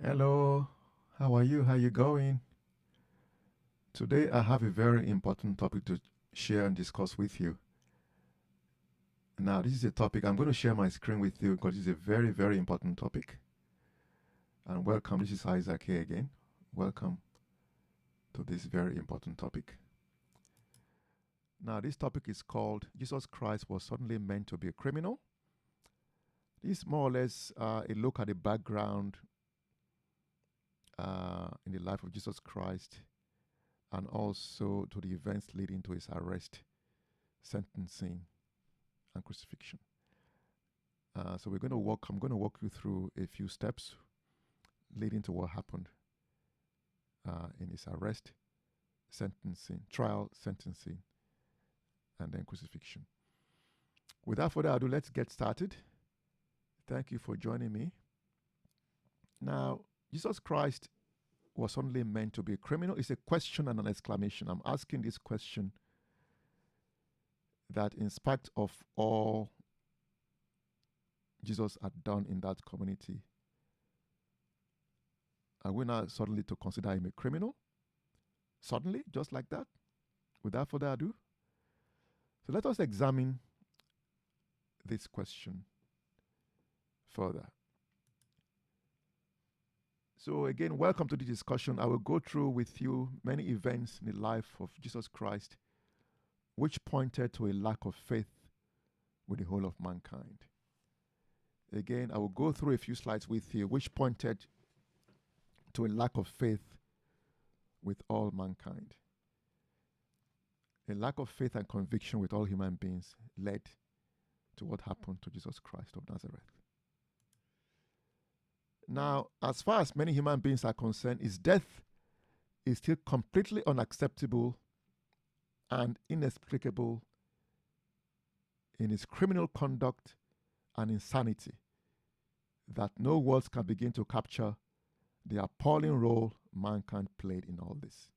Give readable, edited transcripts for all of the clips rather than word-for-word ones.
Hello, how are you? How you going? Today I have a very important topic to share and discuss with you. Now, this is a topic I'm going to share my screen with you because it's a very, very important topic. And welcome, this is Isaac here again. Welcome to this very important topic. Now, this topic is called Jesus Christ was suddenly meant to be a criminal. This is more or less a look at the background in the life of Jesus Christ and also to the events leading to his arrest, sentencing, and crucifixion. So I'm going to walk you through a few steps leading to what happened in his arrest, trial, sentencing, and then crucifixion. Without further ado, let's get started. Thank you for joining me. Now, Jesus Christ was only meant to be a criminal. It's a question and an exclamation. I'm asking this question that in spite of all Jesus had done in that community, are we now suddenly to consider him a criminal? Suddenly, just like that? Without further ado? So let us examine this question further. So again, welcome to the discussion. I will go through with you many events in the life of Jesus Christ which pointed to a lack of faith with the whole of mankind. Again, I will go through a few slides with you which pointed to a lack of faith with all mankind. A lack of faith and conviction with all human beings led to what happened to Jesus Christ of Nazareth. Now, as far as many human beings are concerned, his death is still completely unacceptable and inexplicable in his criminal conduct and insanity that no words can begin to capture the appalling role mankind played in all this.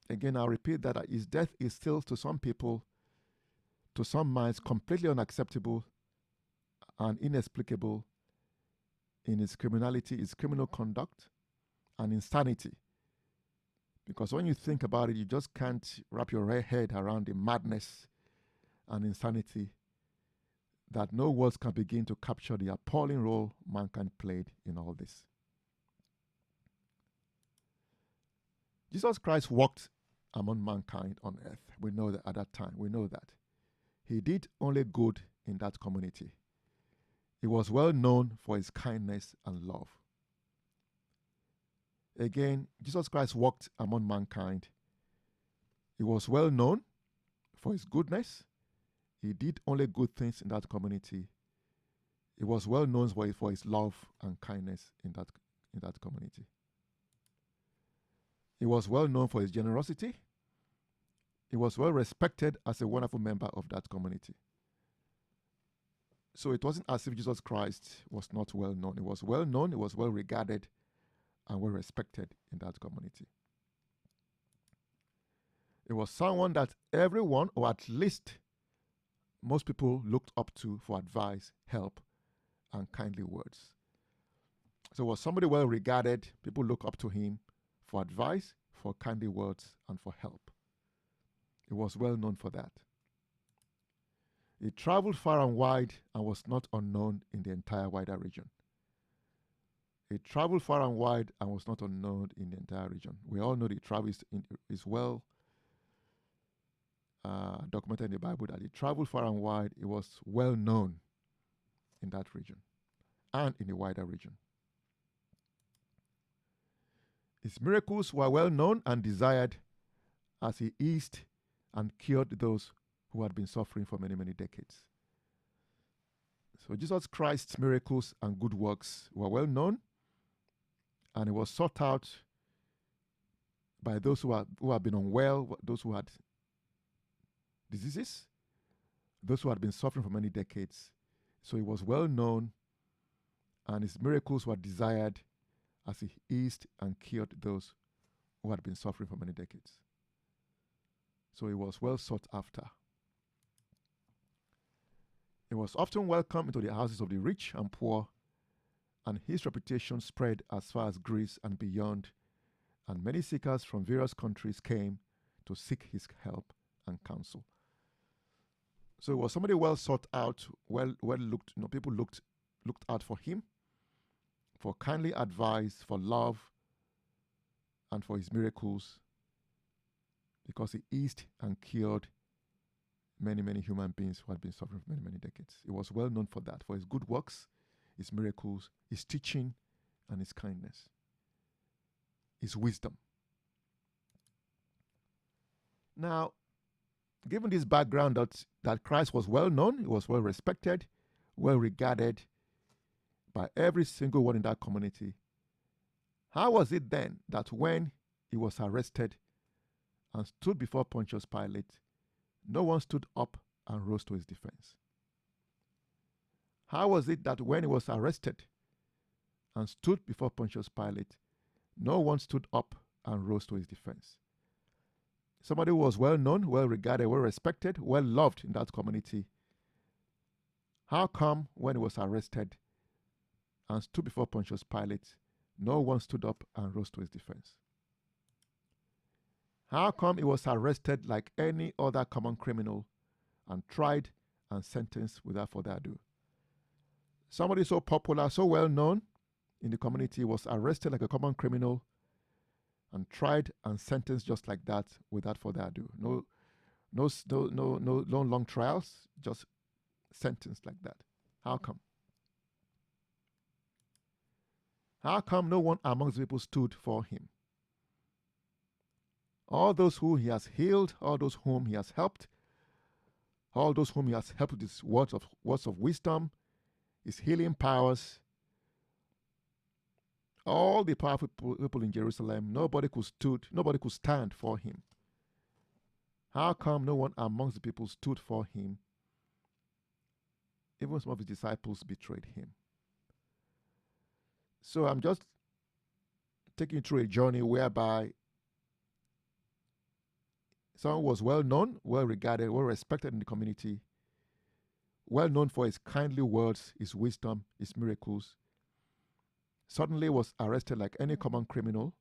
Again, I'll repeat that his death is still, to some people, to some minds, completely unacceptable and inexplicable in his criminality, his criminal conduct, and insanity. Because when you think about it, you just can't wrap your head around the madness and insanity that no words can begin to capture the appalling role mankind played in all this. Jesus Christ walked among mankind on earth. We know that at that time. We know that. He did only good in that community. He was well known for his kindness and love. Again, Jesus Christ walked among mankind. He was well known for his goodness. He did only good things in that community. He was well known for his love and kindness in that community. He was well known for his generosity. He was well respected as a wonderful member of that community. So it wasn't as if Jesus Christ was not well known. He was well known, he was well regarded, and well respected in that community. It was someone that everyone, or at least most people, looked up to for advice, help, and kindly words. So it was somebody well regarded. People look up to him for advice, for kindly words, and for help. He was well known for that. He traveled far and wide and was not unknown in the entire wider region. He traveled far and wide and was not unknown in the entire region. We all know the travel is well documented in the Bible that he traveled far and wide. He was well known in that region and in the wider region. His miracles were well known and desired as he eased and cured those who had been suffering for many, many decades. So Jesus Christ's miracles and good works were well known, and it was sought out by those who had been unwell, those who had diseases, those who had been suffering for many decades. So he was well known, and his miracles were desired as he eased and cured those who had been suffering for many decades. So he was well sought after. He was often welcomed into the houses of the rich and poor and his reputation spread as far as Greece and beyond, and many seekers from various countries came to seek his help and counsel. So it was somebody well sought out, well looked. People looked out for him, for kindly advice, for love, and for his miracles, because he eased and cured many human beings who had been suffering for many decades. He was well known for that, for his good works, his miracles, his teaching, and his kindness, his wisdom. Now, given this background that Christ was well known, he was well respected, well regarded by every single one in that community, how was it then that when he was arrested and stood before Pontius Pilate, no one stood up and rose to his defense? How was it that when he was arrested and stood before Pontius Pilate, no one stood up and rose to his defense? Somebody who was well known, well regarded, well respected, well loved in that community. How come when he was arrested and stood before Pontius Pilate, no one stood up and rose to his defense? How come he was arrested like any other common criminal and tried and sentenced without further ado? Somebody so popular, so well known in the community was arrested like a common criminal and tried and sentenced just like that without further ado. No long trials, just sentenced like that. How come? How come no one amongst the people stood for him? All those who he has healed, all those whom he has helped, all those whom he has helped with his words of wisdom, his healing powers, all the powerful people in Jerusalem, nobody could stand for him. How come no one amongst the people stood for him? Even some of his disciples betrayed him. So I'm just taking you through a journey whereby someone was well known, well regarded, well respected in the community, well known for his kindly words, his wisdom, his miracles, suddenly was arrested like any common criminal,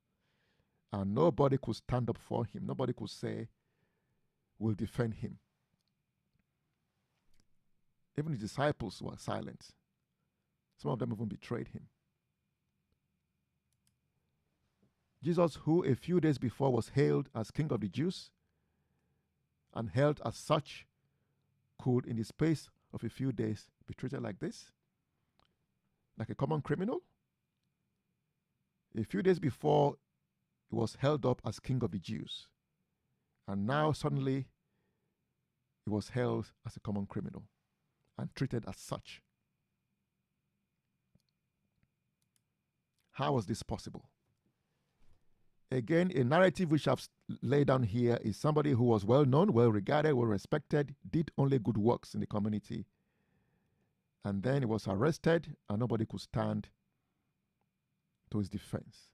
and nobody could stand up for him. Nobody could say, "We'll defend him." Even his disciples were silent. Some of them even betrayed him. Jesus, who a few days before was hailed as King of the Jews and held as such, could in the space of a few days be treated like this? Like a common criminal? A few days before, he was held up as King of the Jews, and now suddenly he was held as a common criminal and treated as such. How was this possible? Again, a narrative which I've laid down here is somebody who was well known, well regarded, well respected, did only good works in the community, and then he was arrested and nobody could stand to his defense.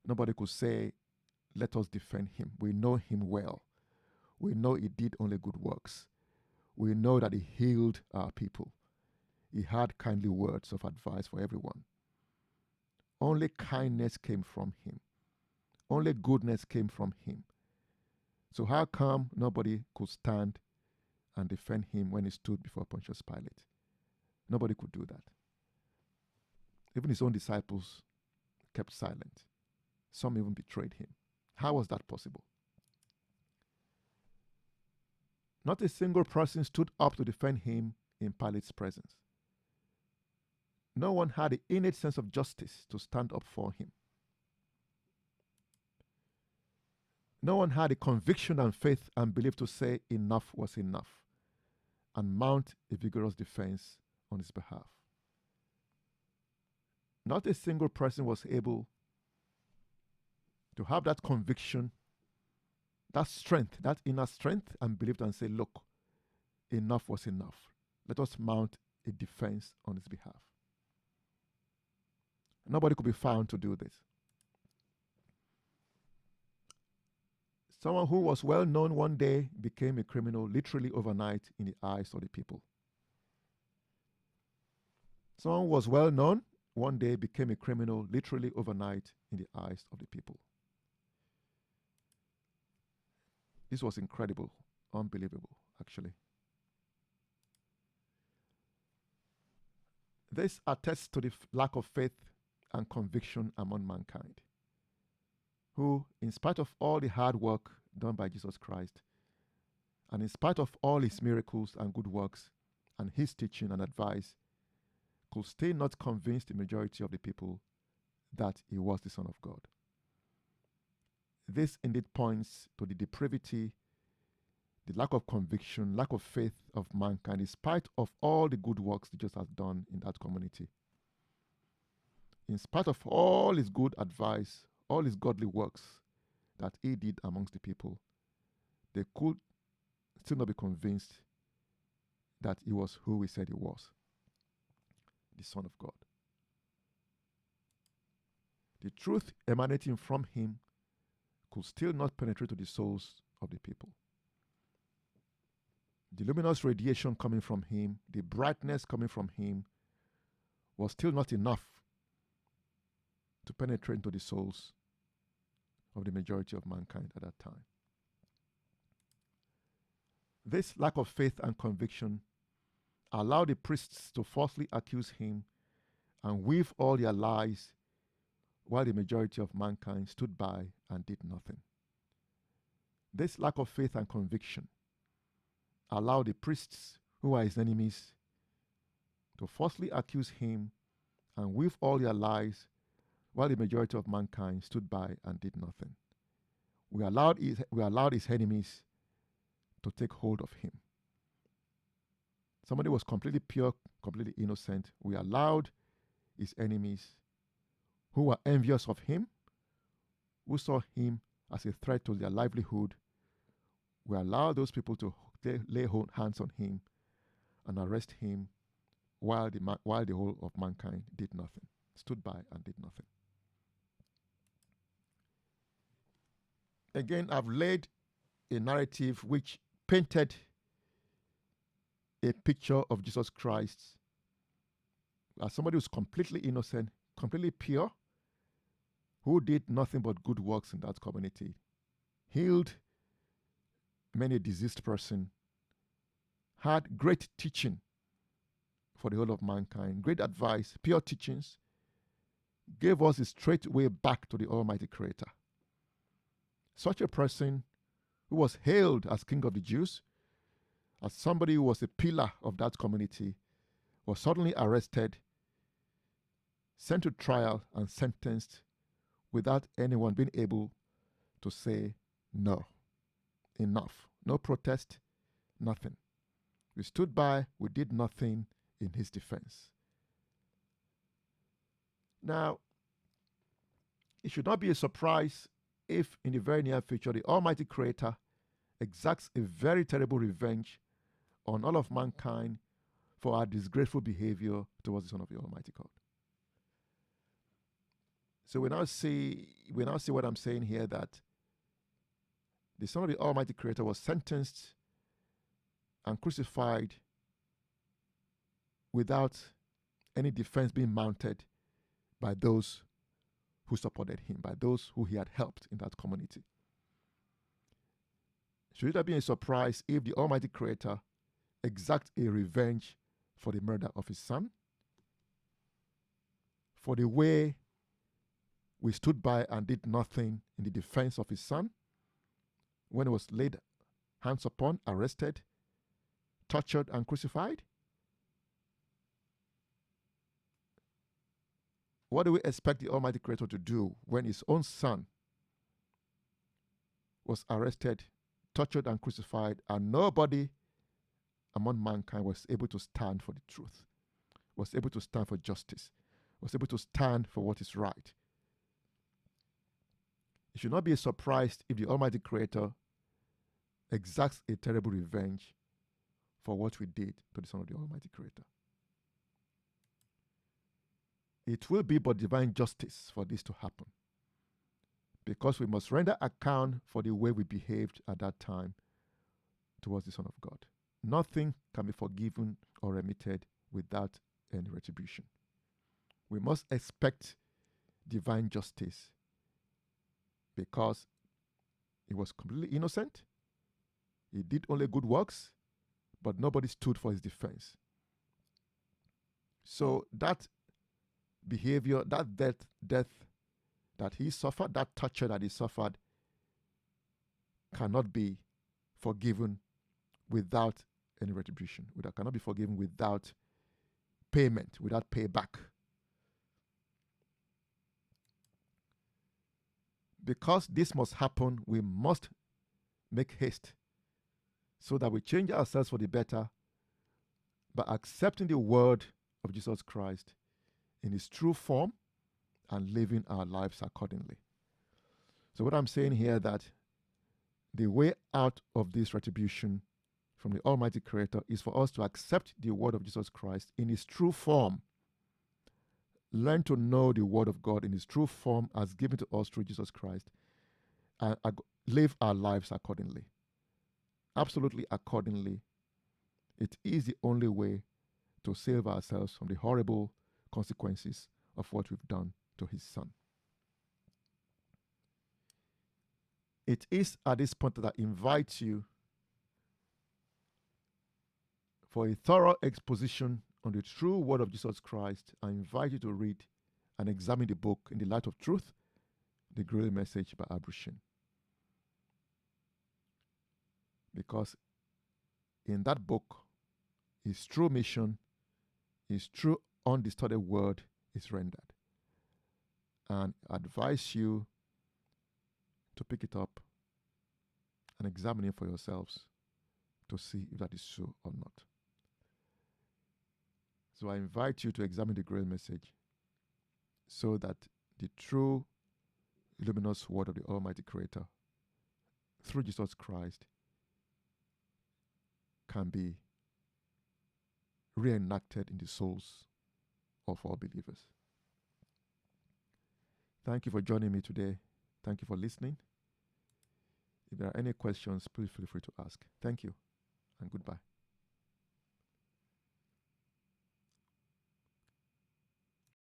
Nobody could say, "Let us defend him. We know him well. We know he did only good works. We know that he healed our people. He had kindly words of advice for everyone." Only kindness came from him. Only goodness came from him. So how come nobody could stand and defend him when he stood before Pontius Pilate? Nobody could do that. Even his own disciples kept silent. Some even betrayed him. How was that possible? Not a single person stood up to defend him in Pilate's presence. No one had the innate sense of justice to stand up for him. No one had the conviction and faith and belief to say enough was enough and mount a vigorous defense on his behalf. Not a single person was able to have that conviction, that strength, that inner strength, and believe and say, "Look, enough was enough. Let us mount a defense on his behalf." Nobody could be found to do this. Someone who was well known one day became a criminal literally overnight in the eyes of the people. Someone who was well known one day became a criminal literally overnight in the eyes of the people. This was incredible, unbelievable, actually. This attests to the lack of faith and conviction among mankind, who, in spite of all the hard work done by Jesus Christ, and in spite of all his miracles and good works, and his teaching and advice, could still not convince the majority of the people that he was the Son of God. This indeed points to the depravity, the lack of conviction, lack of faith of mankind, in spite of all the good works Jesus has done in that community. In spite of all his good advice, all his godly works that he did amongst the people, they could still not be convinced that he was who he said he was, the Son of God. The truth emanating from him could still not penetrate to the souls of the people. The luminous radiation coming from him, the brightness coming from him, was still not enough to penetrate into the souls of the majority of mankind at that time. This lack of faith and conviction allowed the priests to falsely accuse him and weave all their lies, while the majority of mankind stood by and did nothing. This lack of faith and conviction allowed the priests, who are his enemies, to falsely accuse him and weave all their lies, while the majority of mankind stood by and did nothing. We allowed his enemies to take hold of him. Somebody was completely pure, completely innocent. We allowed his enemies, who were envious of him, who saw him as a threat to their livelihood, we allowed those people to lay hands on him and arrest him, while the whole of mankind did nothing, stood by and did nothing. Again, I've laid a narrative which painted a picture of Jesus Christ as somebody who's completely innocent, completely pure, who did nothing but good works in that community, healed many diseased person, had great teaching for the whole of mankind, great advice, pure teachings, gave us a straight way back to the Almighty Creator. Such a person who was hailed as King of the Jews, as somebody who was a pillar of that community, was suddenly arrested, sent to trial, and sentenced without anyone being able to say no, enough. No protest, nothing. We stood by, we did nothing in his defense. Now, it should not be a surprise if in the very near future the Almighty Creator exacts a very terrible revenge on all of mankind for our disgraceful behavior towards the Son of the Almighty God. So we now see what I'm saying here, that the Son of the Almighty Creator was sentenced and crucified without any defense being mounted by those who supported him, by those who he had helped in that community. Should it have been a surprise if the Almighty Creator exacts a revenge for the murder of his Son, for the way we stood by and did nothing in the defense of his Son when he was laid hands upon, arrested, tortured, and crucified? What do we expect the Almighty Creator to do when his own Son was arrested, tortured, and crucified, and nobody among mankind was able to stand for the truth, was able to stand for justice, was able to stand for what is right? It should not be a surprise if the Almighty Creator exacts a terrible revenge for what we did to the Son of the Almighty Creator. It will be but divine justice for this to happen, because we must render account for the way we behaved at that time towards the Son of God. Nothing can be forgiven or remitted without any retribution. We must expect divine justice because he was completely innocent. He did only good works, but nobody stood for his defense. So that behavior, that death that he suffered, that torture that he suffered, cannot be forgiven without any retribution. That cannot be forgiven without payment, without payback. Because this must happen, we must make haste so that we change ourselves for the better by accepting the word of Jesus Christ in his true form and living our lives accordingly. So what I'm saying here, that the way out of this retribution from the Almighty Creator is for us to accept the word of Jesus Christ in his true form. Learn to know the word of God in his true form as given to us through Jesus Christ, and live our lives accordingly. Absolutely accordingly. It is the only way to save ourselves from the horrible consequences of what we've done to his Son. It is at this point that I invite you for a thorough exposition on the true word of Jesus Christ. I invite you to read and examine the book In the Light of Truth, The Great Message by Abd-ru-shin. Because in that book, his true mission, his true undistorted word is rendered. And I advise you to pick it up and examine it for yourselves to see if that is so or not. So I invite you to examine the Great Message so that the true luminous word of the Almighty Creator through Jesus Christ can be reenacted in the souls of all believers. Thank you for joining me today. Thank you for listening. If there are any questions, please feel free to ask. Thank you and goodbye.